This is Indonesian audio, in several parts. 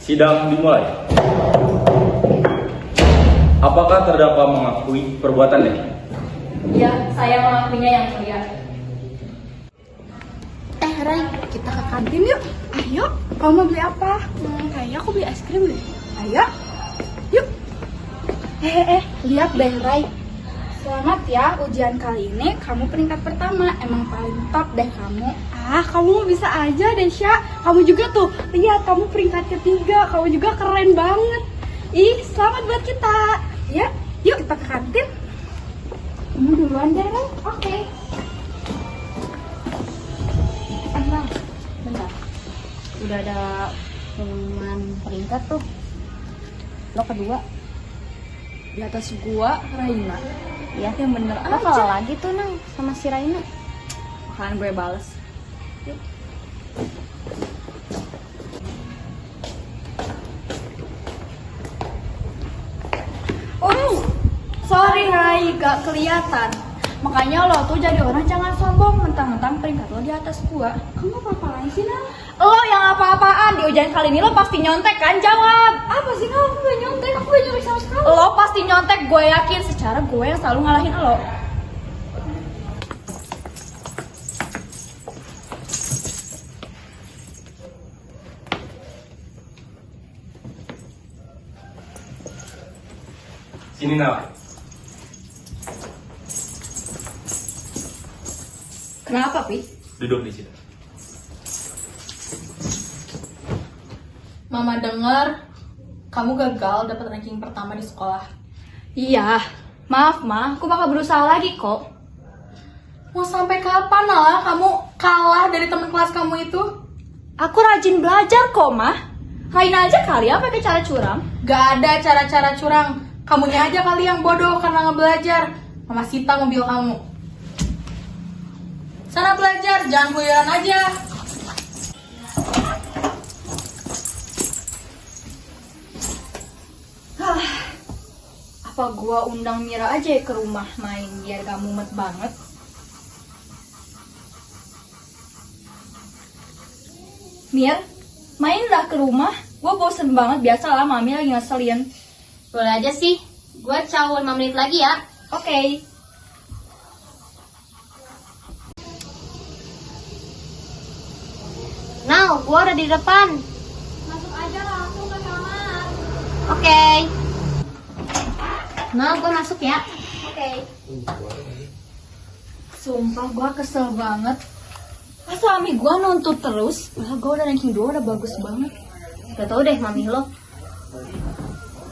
Sidang dimulai. Apakah terdakwa mengakui perbuatannya? Ya, saya mengakuinya yang mulia. Ray, kita ke kantin yuk. Ayo, kamu mau beli apa? Kayaknya aku beli es krim deh. Ayo, yuk. Lihat deh Ray. Selamat ya, ujian kali ini kamu peringkat pertama. Emang paling top deh kamu. Kamu bisa aja deh, Sya. Kamu juga tuh, lihat kamu peringkat ketiga. Kamu juga keren banget. Selamat buat kita. Ya, yuk kita ke kantin. Kamu duluan deh, Ray. Oke. Bentar. Udah ada pengumuman peringkat tuh. Lo kedua. Di atas gua, Raina. Ya, Yang bener lo aja. kalah lagi tuh Nang sama si Raina. Bakalan gue bales. Yuk. Sorry Rai, gak kelihatan. Makanya lo tuh jadi orang jangan sombong, mentang-mentang peringkat lo di atas gua. Kamu apa-apaan sih, Nang? Lo yang apa-apaan, di ujian kali ini lo pasti nyontek kan? Jawab! Apa sih, Nang? Aku gak nyontek, aku gak nyontek sama sekali. Lo pasti nyontek, gue yakin. Secara gue yang selalu ngalahin lo. Sini Nal. Kenapa, Pi? Duduk di sini. Mama dengar kamu gagal dapat ranking pertama di sekolah. Iya, maaf Ma, aku bakal berusaha lagi kok. Mau sampai kapan lah kamu kalah dari teman kelas kamu itu? Aku rajin belajar kok Ma. Raina aja kali ya pakai cara curang. Gak ada cara-cara curang. Kamunya aja kali yang bodoh karena ngebelajar. Mama sita mobil kamu. Sana belajar, jangan keluyuran aja. Apa gua undang Mira aja ya ke rumah main biar gak mumet banget? Mir, mainlah ke rumah. Gua bosen banget, biasalah mami lagi ngeselin. Boleh aja sih. Gue caw 5 menit lagi ya. Oke. Nah, gue udah di depan. Masuk aja langsung ke kamar. Oke. Nah, gue masuk ya. Oke. Sumpah gua kesel banget. Pas suami gua nuntut terus. Gua udah ranking 2 udah bagus banget. Gak tau deh mami lo.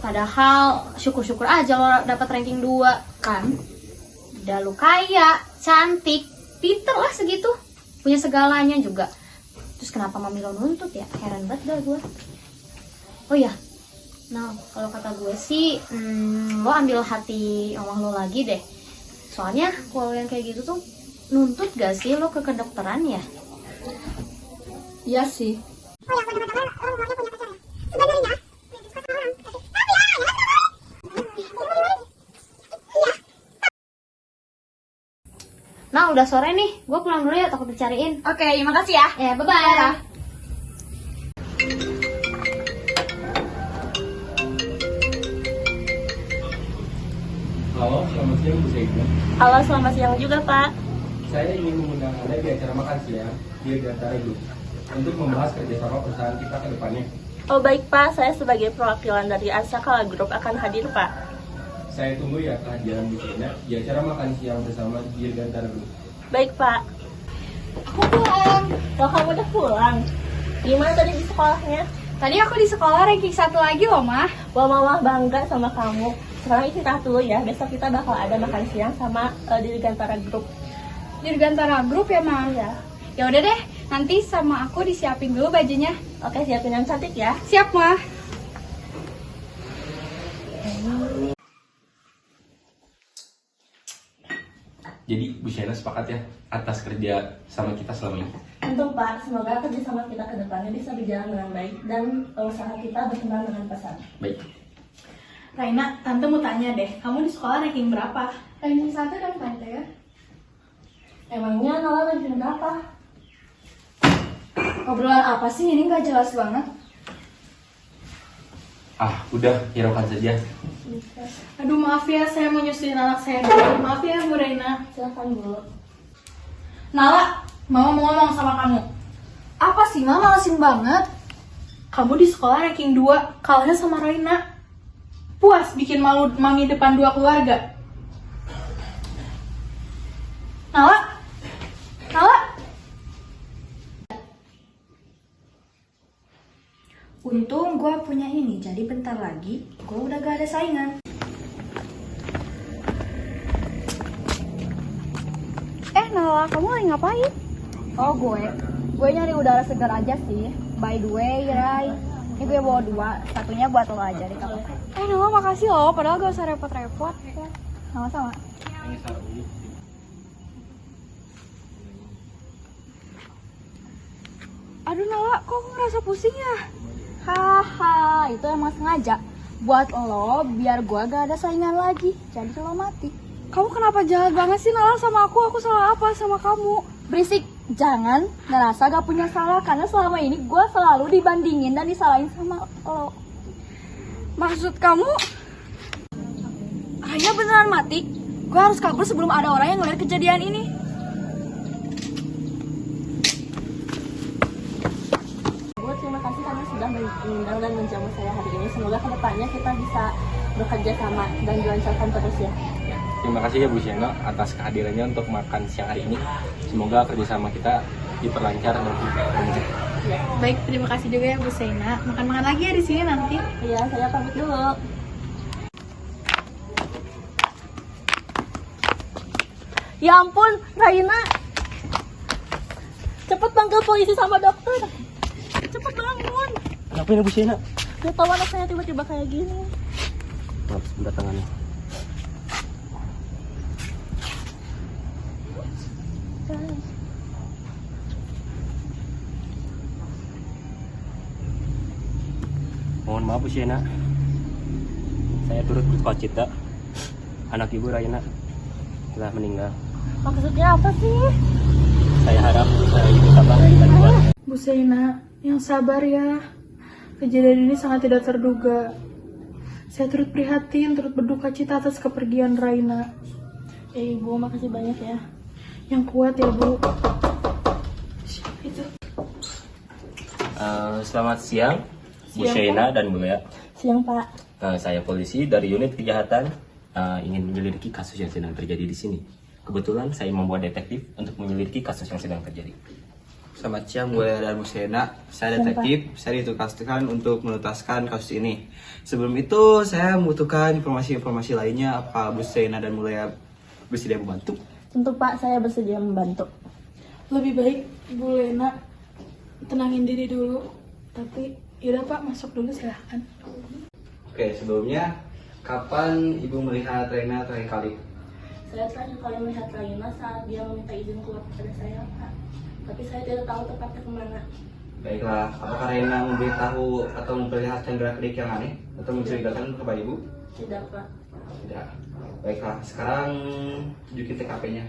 Padahal syukur-syukur aja lo dapet ranking 2 kan. Udah lu kaya, cantik, pinter lah segitu. Punya segalanya juga. Terus kenapa mami lo nuntut ya? Heran banget dah gue. Oh ya, nah kalau kata gue sih lo ambil hati omah lo lagi deh. Soalnya kalau yang kayak gitu tuh nuntut gak sih lo ke kedokteran ya? Iya sih. Nah udah sore nih, gue pulang dulu ya, takut dicariin. Oke, makasih ya. Ya bye-bye. Halo, selamat siang Bu Saigun. Halo, selamat siang juga Pak. Saya ingin mengundang Anda di acara makan siang di Gantara Group untuk membahas kerjasama perusahaan kita ke depannya. Oh baik Pak, saya sebagai perwakilan dari Asakala Group akan hadir Pak. Saya tunggu ya kehadiran Bu Sena di acara makan siang bersama di Gantara Group. Baik Pak. Aku pulang. Kalau kamu udah pulang, gimana tadi di sekolahnya? Tadi aku di sekolah ranking 1 lagi loh, Mah. Wah mama bangga sama kamu. Sekarang istirahat dulu ya, besok kita bakal ada makan siang sama di Gantara Group. Di Gantara Group ya, Mah? Ya. Ya udah deh, nanti sama aku disiapin dulu bajunya. Oke, siapin yang cantik ya. Siap, Mah. Jadi Bu Sena sepakat ya atas kerja sama kita selama ini. Tentu Pak, semoga kerjasama kita ke depannya bisa berjalan dengan baik dan usaha kita berkembang dengan pesat. Baik. Raina, Tante mau tanya deh, kamu di sekolah ranking berapa? Ranking 1 kan, Tante ya? Emangnya Nala ranking berapa? Obrolan apa sih? Ini nggak jelas banget. Ah, udah, hiraukan saja. Aduh maaf ya, saya mau nyusuin anak saya dulu. Maaf ya Bu Reina. Silakan Bu. Nala, Mama mau ngomong sama kamu. Apa sih Mama, malesin banget? Kamu di sekolah ranking 2, kalahnya sama Raina. Puas bikin malu Mami depan 2 keluarga. Nala? Nala? Untung gue punya ini, jadi bentar lagi gue udah gak ada saingan. Nala, kamu lagi ngapain? Oh, gue nyari udara segar aja sih. By the way, Rai, ini gue bawa 2, satunya buat lo aja deh kamu. Nala, makasih lo, padahal gak usah repot-repot. Sama-sama. Aduh Nala, kok aku ngerasa pusing ya? Haha, itu emang sengaja buat lo biar gua gak ada saingan lagi. Jadi lo mati. Kamu kenapa jahat banget sih Nala sama aku? Aku salah apa sama kamu? Berisik, jangan ngerasa gak punya salah. Karena selama ini gua selalu dibandingin dan disalahin sama lo. Maksud kamu Raya beneran mati? Gua harus kabur sebelum ada orang yang ngeliat kejadian ini. Bu, terima kasih karena sudah mengundang dan menjamu saya hari ini. Semoga kedepannya kita bisa bekerja sama dan dilancarkan terus ya. Terima kasih ya Bu Siana atas kehadirannya untuk makan siang hari ini. Semoga kerjasama kita diperlancar dan lanjut. Baik, terima kasih juga ya Bu Sena. Makan-makan lagi ya di sini nanti. Iya, saya pamit dulu. Ya ampun, Raina. Cepet panggil polisi sama dokter. Cepet bangun. Kenapa ini Bu Siana? Gak tahu anak saya tiba-tiba kayak gini. Maaf, sebentar tangannya. Mohon maaf Bu Siana, saya turut berduka cita anak Ibu Raina telah meninggal. Maksudnya apa sih? Saya harap Ibu sabar dan kuat. Bu Sena, yang sabar ya. Kejadian ini sangat tidak terduga. Saya turut prihatin, turut berduka cita atas kepergian Raina. Ibu, makasih banyak ya. Yang kuat ya Bu. Siapa itu? Selamat siang, Bu Siang, Shaina dan Bu Lea. Siang, Pak. Saya polisi dari unit kejahatan ingin menyelidiki kasus yang sedang terjadi di sini. Kebetulan saya membawa detektif untuk menyelidiki kasus yang sedang terjadi. Selamat siang, Bu Lea dan Bu Sena. Saya detektif, saya ditugaskan untuk menuntaskan kasus ini. Sebelum itu, saya membutuhkan informasi-informasi lainnya. Apa Bu Sena dan Bu Lea bersedia membantu? Tentu Pak, saya bersedia membantu. Lebih baik Bu Lena tenangin diri dulu. Tapi yaudah Pak, masuk dulu silahkan. Oke, sebelumnya, kapan Ibu melihat Reina terakhir kali? Saya terakhir kali melihat Raina saat dia meminta izin keluar kepada saya, Pak. Tapi saya tidak tahu tepatnya kemana. Baiklah, apakah Reina memberitahu atau memperlihatkan gerak-gerik yang aneh atau mencurigakan kepada Ibu? Tidak, Pak. Tidak. Baiklah, sekarang tunjukin TKP-nya.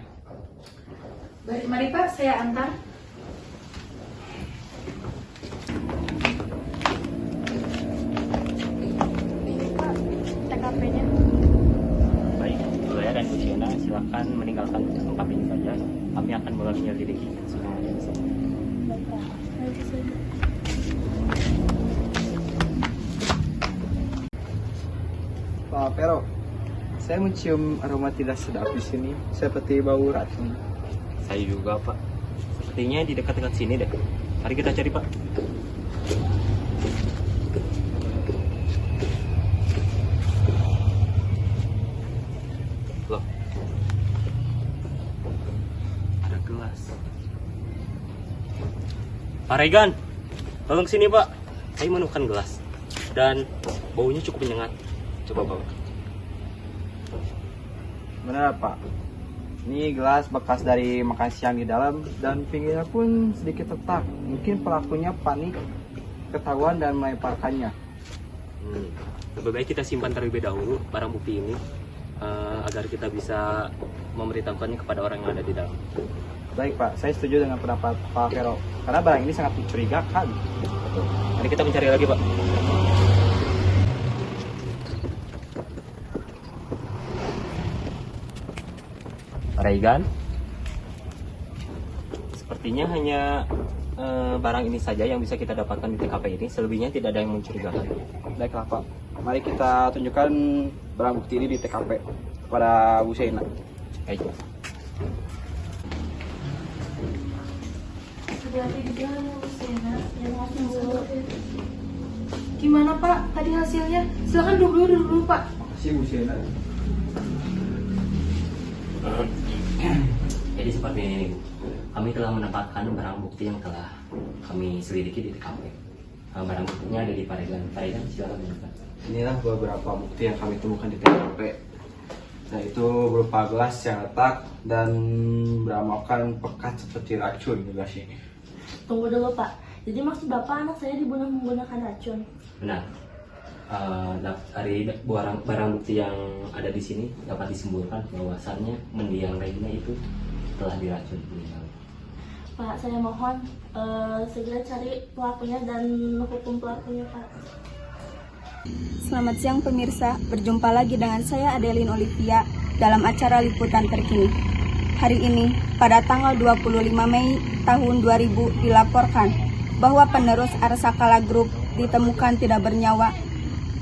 Baik, mari Pak, saya antar. Pak, TKP-nya. Baik, Bu Lea dan Bu Shaina silakan meninggalkan tempat ini saja. Kami akan mulai menyelidiki semuanya di sini. Pak Pero, saya mencium aroma tidak sedap di sini, seperti bau racun. Saya juga Pak. Sepertinya di dekat-dekat sini deh. Mari kita cari Pak. Loh. Ada gelas. Pak Regan, tolong sini Pak. Saya menemukan gelas. Dan baunya cukup menyengat. Coba bawa. Benar Pak, ini gelas bekas dari makan siang di dalam dan pinggirnya pun sedikit retak. Mungkin pelakunya panik, ketahuan dan melemparkannya. Lebih baik kita simpan terlebih dahulu barang bukti ini agar kita bisa memberitahukannya kepada orang yang ada di dalam. Baik Pak, saya setuju dengan pendapat Pak Vero karena barang ini sangat mencurigakan. Mari kita mencari lagi Pak. Raygan. Sepertinya hanya barang ini saja yang bisa kita dapatkan di TKP ini. Selebihnya tidak ada yang mencurigakan. Baiklah Pak, mari kita tunjukkan barang bukti ini di TKP kepada Bu Sena. Baik. Gimana Pak? Tadi hasilnya? Silakan duduk dulu Pak. Makasih Bu Sena. Jadi seperti ini, Bu. Kami telah mendapatkan barang bukti yang telah kami selidiki di TKP. Barang buktinya ada di Pak Raygan. Pak Raygan, silakan menunjukkan. Inilah beberapa bukti yang kami temukan di TKP. Nah, itu berupa gelas yang retak dan beramalkan pekat seperti racun juga sih. Tunggu dulu Pak. Jadi maksud Bapak anak saya dibunuh menggunakan racun? Benar. Dari barang bukti yang ada di sini dapat disimpulkan bahwasannya mendiang Regina itu telah diracun meninggal. Pak, saya mohon segera cari pelakunya dan hukum pelakunya Pak. Selamat siang pemirsa, berjumpa lagi dengan saya Adeline Olivia dalam acara Liputan Terkini. Hari ini, pada tanggal 25 Mei tahun 2000 dilaporkan bahwa penerus Arsakala Group ditemukan tidak bernyawa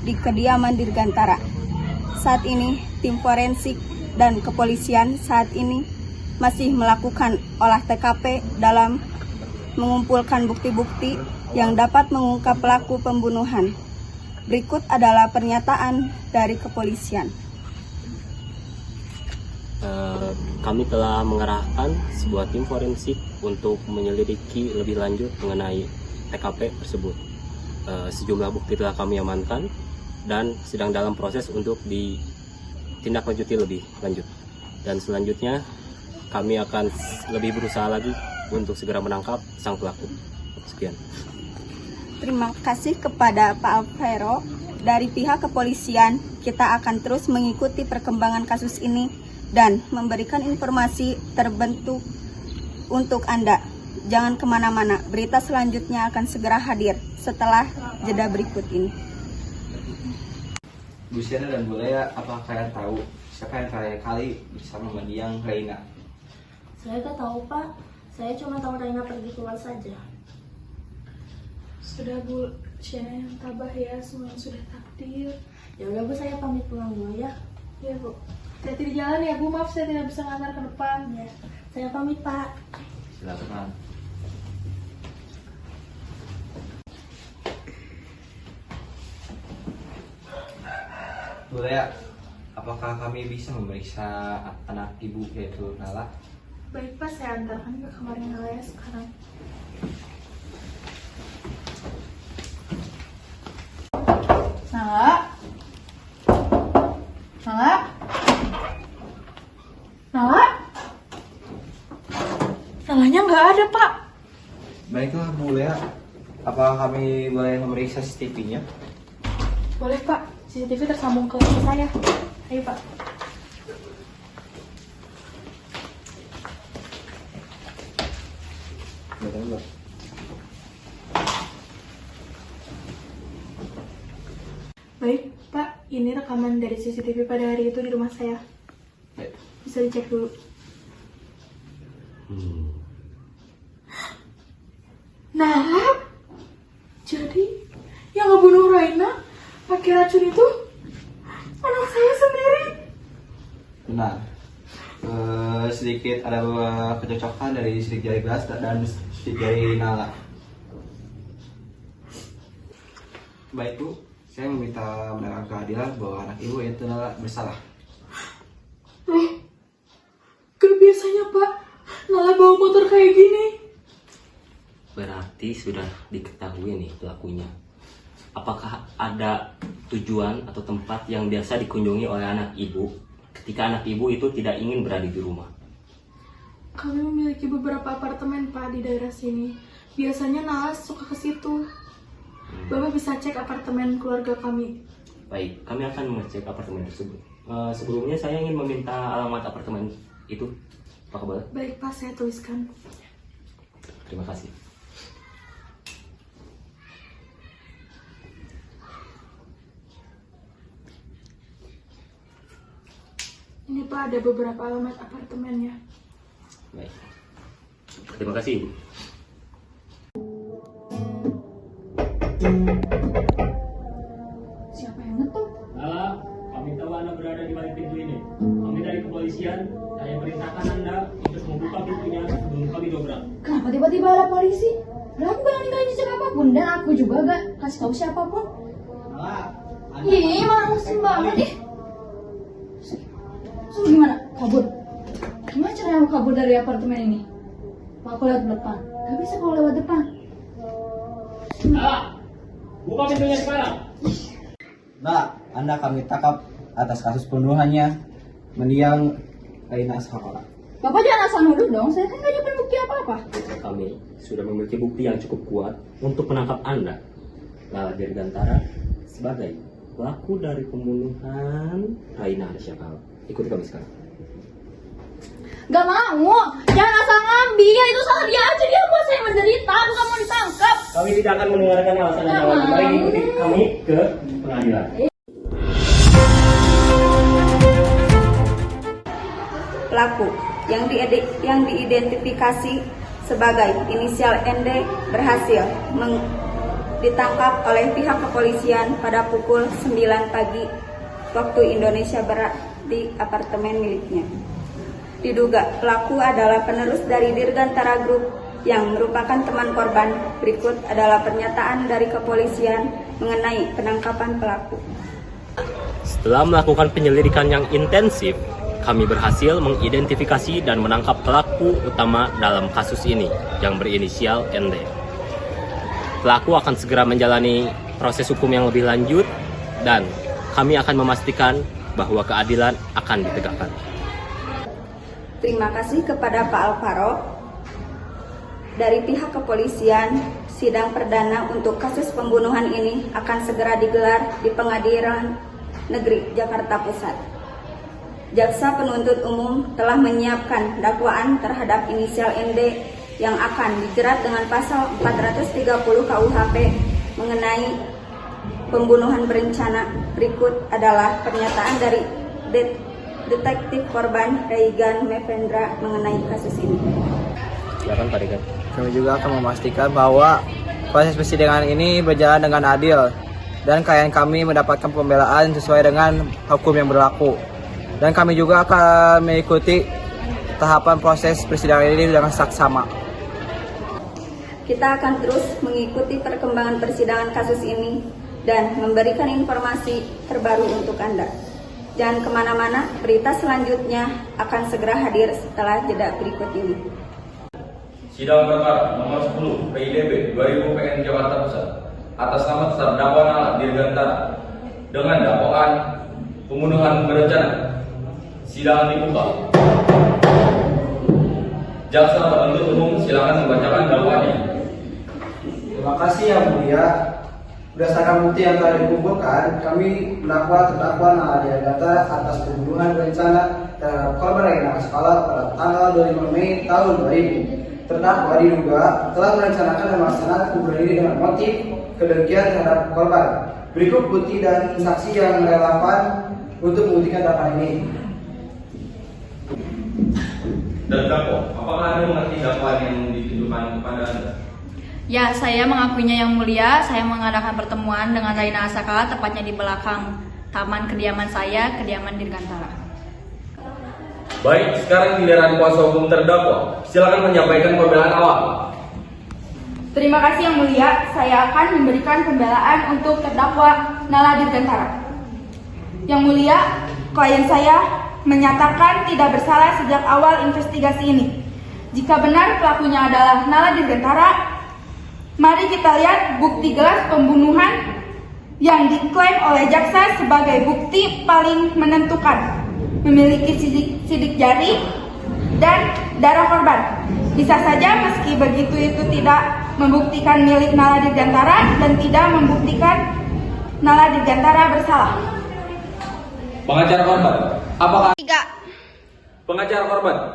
di kediaman Dirgantara. Saat ini, tim forensik dan kepolisian saat ini masih melakukan olah TKP dalam mengumpulkan bukti-bukti yang dapat mengungkap pelaku pembunuhan. Berikut adalah pernyataan dari kepolisian. Kami telah mengerahkan sebuah tim forensik untuk menyelidiki lebih lanjut mengenai TKP tersebut. Sejumlah bukti telah kami amankan dan sedang dalam proses untuk ditindaklanjuti lebih lanjut. Dan selanjutnya kami akan lebih berusaha lagi untuk segera menangkap sang pelaku. Sekian. Terima kasih kepada Pak Alvero. Dari pihak kepolisian, kita akan terus mengikuti perkembangan kasus ini dan memberikan informasi terbentuk untuk Anda. Jangan kemana-mana, berita selanjutnya akan segera hadir setelah jeda berikut ini. Bu Sena dan Bu Lea, apakah kalian tahu siapa yang terakhir kali bersama mendiang Reina? Saya tak tahu Pak. Saya cuma tahu Raina pergi keluar saja. Sudah Bu Shena yang tabah ya, semua sudah takdir. Ya udah Bu, saya pamit pulang dulu ya. Ya Bu. Hati-hati di jalan ya Bu, maaf saya tidak bisa ngantar ke depan. Ya, saya pamit Pak. Silakan. Bu Lea, apakah kami bisa memeriksa anak ibu yaitu Nala? Baik Pak, saya antarkan ke kamarnya Nalaya sekarang. Nala? Nala? Nala? Nalanya nggak ada Pak. Baiklah Bu Lea, apakah kami boleh memeriksa CCTV-nya? Boleh Pak, CCTV tersambung ke HP saya. Ayo Pak. Baik Pak, ini rekaman dari CCTV pada hari itu di rumah saya. Baik. Bisa dicek dulu. Nah, jadi yang ngebunuh Raina pakai racun itu anak saya sendiri. Benar. Sedikit ada kecocokan dari sidik jari gelas dan sidik jari Nala. Baik Bu, saya meminta menegakkan keadilan bahwa anak ibu yaitu Nala bersalah. Loh, gak biasanya Pak, Nala bawa motor kayak gini. Berarti sudah diketahui nih pelakunya. Apakah ada tujuan atau tempat yang biasa dikunjungi oleh anak ibu ketika anak ibu itu tidak ingin berada di rumah? Kami memiliki beberapa apartemen Pak di daerah sini. Biasanya Nala suka ke situ. Bapak bisa cek apartemen keluarga kami. Baik, kami akan mengecek apartemen tersebut. Sebelumnya saya ingin meminta alamat apartemen itu. Apakah boleh? Baik Pak, saya tuliskan. Terima kasih. Ini Pak, ada beberapa alamat apartemennya. Baik. Terima kasih, Ibu. Siapa yang ngetuk? Nala, kami tahu Anda berada di balik pintu ini. Kami dari kepolisian, saya perintahkan Anda untuk membuka pintunya sebelum kami dobrak. Kenapa tiba-tiba ada polisi? Lah aku gak ninggalin jejak apapun dan aku juga gak kasih tahu siapapun. Ih, malesin banget ih. So gimana? Kabur? Gimana caranya aku kabur dari apartemen ini? Aku lewat depan. Gak bisa kalau lewat depan. Nala, buka pintunya sekarang. Nah, Anda kami tangkap atas kasus pembunuhannya mendiang Raina Ashafa. Bapak jangan asal nuduh dong, saya kan gak nyimpen bukti apa-apa. Kami sudah memiliki bukti yang cukup kuat untuk menangkap Anda, Lala Dirgantara, sebagai pelaku dari pembunuhan Raina Ashafa. Ikuti kami sekarang. Gak mau, jangan asal ngambil, itu salah dia aja, dia buat saya menderita, bukan mau ditangkap. Kami tidak akan mendengarkan alasan dan jawaban. Mari ikuti kami ke pengadilan. Pelaku yang diidentifikasi sebagai inisial ND berhasil ditangkap oleh pihak kepolisian pada pukul 9 pagi waktu Indonesia Barat di apartemen miliknya. Diduga pelaku adalah penerus dari Dirgantara Group yang merupakan teman korban. Berikut adalah pernyataan dari kepolisian mengenai penangkapan pelaku. Setelah melakukan penyelidikan yang intensif, kami berhasil mengidentifikasi dan menangkap pelaku utama dalam kasus ini yang berinisial ND. Pelaku akan segera menjalani proses hukum yang lebih lanjut dan kami akan memastikan bahwa keadilan akan ditegakkan. Terima kasih kepada Pak Alvaro. Dari pihak kepolisian, sidang perdana untuk kasus pembunuhan ini akan segera digelar di Pengadilan Negeri Jakarta Pusat. Jaksa penuntut umum telah menyiapkan dakwaan terhadap inisial ND yang akan dijerat dengan pasal 430 KUHP mengenai pembunuhan berencana. Berikut adalah pernyataan dari detektif korban Reigan Mevendra mengenai kasus ini. Silakan Pak Reigan. Kami juga akan memastikan bahwa proses persidangan ini berjalan dengan adil dan klien kami mendapatkan pembelaan sesuai dengan hukum yang berlaku. Dan kami juga akan mengikuti tahapan proses persidangan ini dengan saksama. Kita akan terus mengikuti perkembangan persidangan kasus ini dan memberikan informasi terbaru untuk Anda. Jangan kemana-mana, berita selanjutnya akan segera hadir setelah jeda berikut ini. Sidang perkara nomor 10 PIDB 2000 PN Jakarta Pusat atas nama terdakwa Nala Dirgantara dengan dakwaan pembunuhan berencana. Sidang dibuka. Jaksa penuntut umum silakan membacakan dakwaannya. Terima kasih Yang Mulia. Berdasarkan bukti yang telah dikumpulkan, kami mendakwa terdakwa Nala Dirgantara atas pembunuhan berencana terhadap korban Raina Ashafa pada tanggal 25 Mei tahun 2000. Terdakwa diduga telah merencanakan dan melaksanakan pembunuhan ini dengan motif kedengkian terhadap korban. Berikut bukti dan saksi yang relevan untuk membuktikan dakwaan ini. Terdakwa, apakah Anda mengerti dakwaan yang ditujukan kepada Anda? Ya, saya mengakuinya Yang Mulia. Saya mengadakan pertemuan dengan Raina Ashafa tepatnya di belakang taman kediaman saya, kediaman Dirgantara. Baik, sekarang giliran kuasa hukum terdakwa. Silakan menyampaikan pembelaan awal. Terima kasih Yang Mulia, saya akan memberikan pembelaan untuk terdakwa Nala Dirgantara. Yang Mulia, klien saya menyatakan tidak bersalah sejak awal investigasi ini. Jika benar pelakunya adalah Nala Dirgantara, mari kita lihat bukti gelas pembunuhan yang diklaim oleh jaksa sebagai bukti paling menentukan. Memiliki sidik jari dan darah korban. Bisa saja meski begitu itu tidak membuktikan milik Nala Dirgantara dan tidak membuktikan Nala Dirgantara bersalah. Pengacara korban,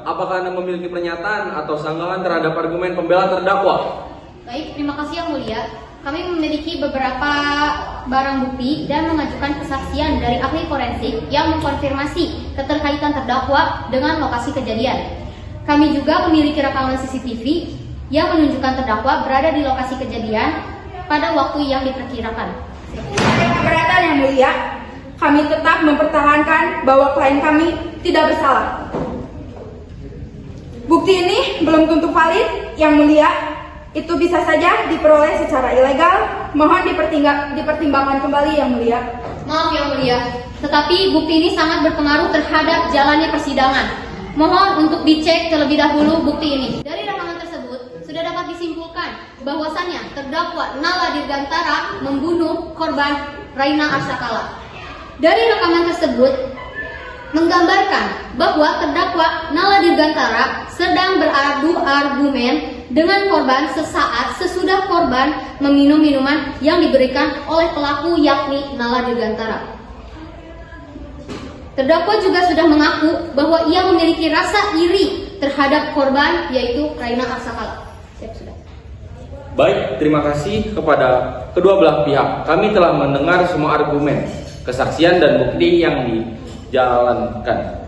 apakah Anda memiliki pernyataan atau sanggahan terhadap argumen pembela terdakwa? Baik, terima kasih Yang Mulia. kami memiliki beberapa barang bukti dan mengajukan kesaksian dari ahli forensik yang mengkonfirmasi keterkaitan terdakwa dengan lokasi kejadian. Kami juga memiliki rekaman CCTV yang menunjukkan terdakwa berada di lokasi kejadian pada waktu yang diperkirakan. Keberatan yang mulia, kami tetap mempertahankan bahwa klien kami tidak bersalah. Bukti ini belum tentu valid, yang mulia. Itu bisa saja diperoleh secara ilegal. Mohon dipertimbangkan kembali, yang mulia. Maaf yang mulia, tetapi bukti ini sangat berpengaruh terhadap jalannya persidangan. Mohon untuk dicek terlebih dahulu bukti ini. Dari rekaman tersebut sudah dapat disimpulkan bahwasannya terdakwa Nala Dirgantara membunuh korban Raina Arsakala. Dari rekaman tersebut menggambarkan bahwa terdakwa Nala Dirgantara sedang beradu argumen dengan korban sesaat sesudah korban meminum minuman yang diberikan oleh pelaku yakni Nala Dirgantara. Terdakwa juga sudah mengaku bahwa ia memiliki rasa iri terhadap korban yaitu Raina Arsakala. Baik, terima kasih kepada kedua belah pihak. Kami telah mendengar semua argumen, kesaksian dan bukti yang dijalankan.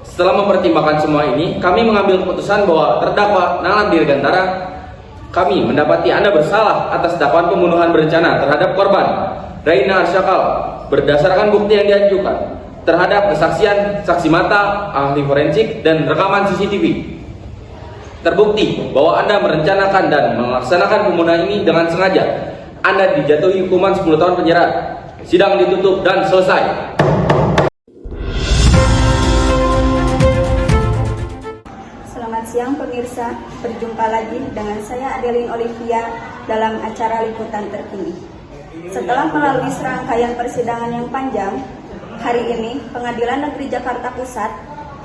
Setelah mempertimbangkan semua ini, kami mengambil keputusan bahwa terdakwa Nala Dirgantara, kami mendapati Anda bersalah atas dakwaan pembunuhan berencana terhadap korban Raina Arsakala berdasarkan bukti yang diajukan terhadap kesaksian saksi mata, ahli forensik, dan rekaman CCTV. Terbukti bahwa Anda merencanakan dan melaksanakan pembunuhan ini dengan sengaja. Anda dijatuhi hukuman 10 tahun penjara. Sidang ditutup dan selesai. Selamat siang pemirsa, berjumpa lagi dengan saya Adeline Olivia dalam acara liputan terkini. Setelah melalui serangkaian persidangan yang panjang, hari ini Pengadilan Negeri Jakarta Pusat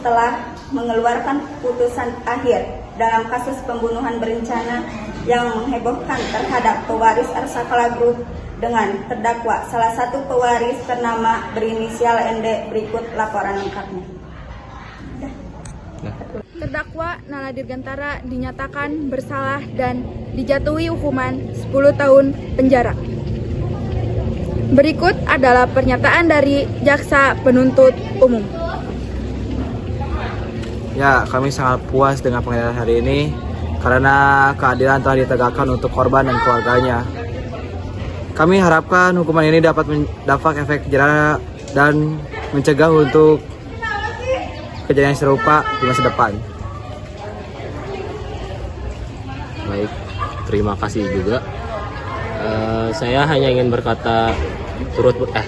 telah mengeluarkan putusan akhir dalam kasus pembunuhan berencana yang menghebohkan terhadap pewaris Arsakala Group dengan terdakwa salah satu pewaris ternama berinisial ND. Berikut laporan lengkapnya. Terdakwa Nala Dirgantara dinyatakan bersalah dan dijatuhi hukuman 10 tahun penjara. Berikut adalah pernyataan dari Jaksa Penuntut Umum. Ya, kami sangat puas dengan pengadilan hari ini karena keadilan telah ditegakkan untuk korban dan keluarganya. Kami harapkan hukuman ini dapat mendapat efek jerah dan mencegah untuk kejadian serupa di masa depan. Baik, terima kasih juga. Saya hanya ingin berkata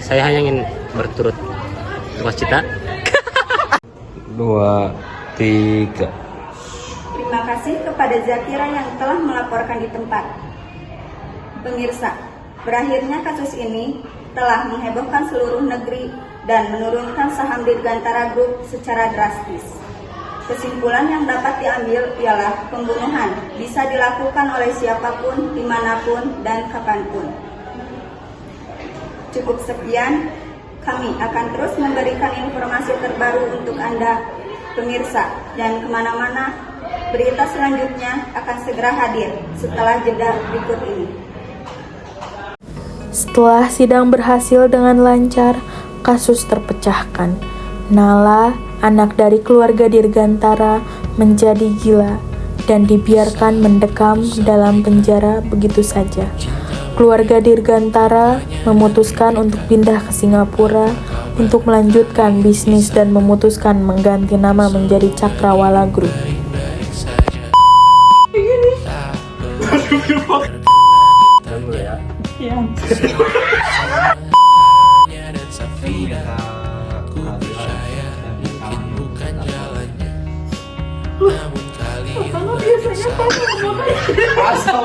saya hanya ingin berturut cita. 2, 3. Terima kasih kepada Zakira yang telah melaporkan di tempat. Pemirsa, berakhirnya kasus ini telah menghebohkan seluruh negeri dan menurunkan saham Dirgantara Group secara drastis. Kesimpulan yang dapat diambil ialah pembunuhan bisa dilakukan oleh siapapun, dimanapun, dan kapanpun. Cukup sekian, kami akan terus memberikan informasi terbaru untuk Anda, pemirsa, dan kemana-mana. Berita selanjutnya akan segera hadir setelah jeda berikut ini. Setelah sidang berhasil dengan lancar, kasus terpecahkan. Nala, anak dari keluarga Dirgantara, menjadi gila dan dibiarkan mendekam dalam penjara begitu saja. Keluarga Dirgantara memutuskan untuk pindah ke Singapura untuk melanjutkan bisnis dan memutuskan mengganti nama menjadi Cakrawala Group. Asal.